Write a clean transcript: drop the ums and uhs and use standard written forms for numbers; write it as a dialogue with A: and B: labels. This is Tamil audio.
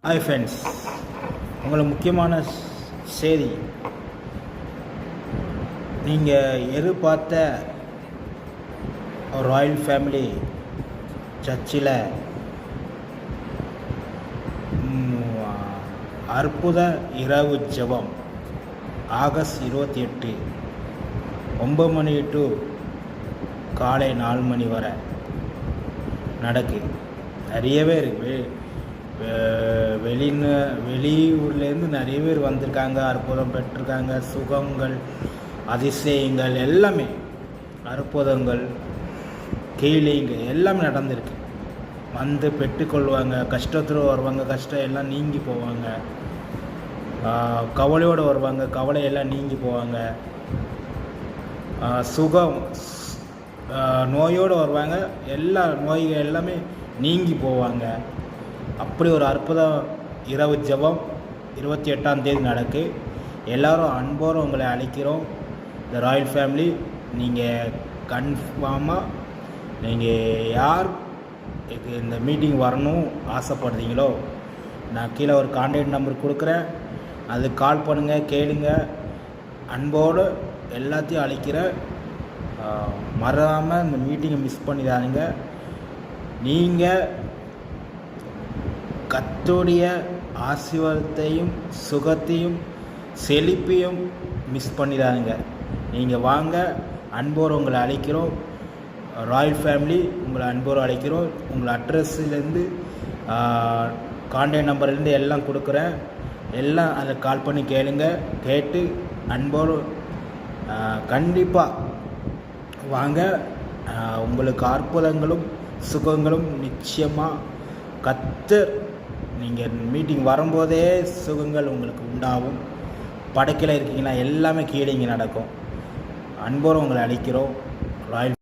A: ஹாய் ஃப்ரெண்ட்ஸ், உங்களுக்கு முக்கியமான செய்தி. நீங்கள் எதிர்பார்த்த ஒரு ராயல் ஃபேமிலி சர்ச்சில் அற்புத இரவு ஜெபம் ஆகஸ்ட் 28 9 மணி டு காலை 4 மணி வரை நடக்குது. நிறையவே இருக்குது. வெளியூர்லேருந்து நிறைய பேர் வந்திருக்காங்க, அற்புதம் பெற்றிருக்காங்க. சுகங்கள், அதிசயங்கள், எல்லாமே அற்புதங்கள், கீழிங்க எல்லாமே நடந்திருக்கு. வந்து பெற்றுக்கொள்வாங்க. கஷ்டத்தில் வருவாங்க, கஷ்டம் எல்லாம் நீங்கி போவாங்க. கவலையோடு வருவாங்க, கவலை எல்லாம் நீங்கி போவாங்க. சுகம், நோயோடு வருவாங்க, எல்லா நோய்கள் எல்லாமே நீங்கி போவாங்க. அப்படி ஒரு அற்புத இரவு ஜெபம் 28ஆம் தேதி நடக்கு. எல்லோரும் அன்போடு உங்களை அழைக்கிறோம். இந்த ராயல் ஃபேமிலி நீங்கள் கன்ஃபார்மாக நீங்கள் யார் இந்த மீட்டிங் வரணும் ஆசைப்படுறீங்களோ, நான் கீழே ஒரு கான்டாக்ட் நம்பர் கொடுக்குறேன். அது கால் பண்ணுங்கள், கேளுங்க. அன்போடு எல்லாத்தையும் அழைக்கிறேன். மறக்காமல் இந்த மீட்டிங்கை மிஸ் பண்ணிடாதீங்க. நீங்கள் கர்த்தருடைய ஆசீர்வாதத்தையும் சுகத்தையும் செழிப்பையும் மிஸ் பண்ணிடாதுங்க. நீங்கள் வாங்க, அன்போடு உங்களை அழைக்கிறோம். ராயல் ஃபேமிலி உங்களை அன்போடு அழைக்கிறோம். உங்களை அட்ரஸ்லேருந்து கான்டாக்ட் நம்பர்லேருந்து எல்லாம் கொடுக்குறேன். எல்லாம் அதை கால் பண்ணி கேளுங்க. கேட்டு அன்போடு கண்டிப்பாக வாங்க. உங்களுக்கு அற்புதங்களும் சுகங்களும் நிச்சயமாக கர்த்தர், நீங்கள் மீட்டிங் வரும்போதே சுகங்கள் உங்களுக்கு உண்டாகும். படைக்கல இருக்கீங்கன்னா எல்லாமே கீழே இங்கே நடக்கும். அன்போடு உங்களை அழைக்கிறோம். ராயல்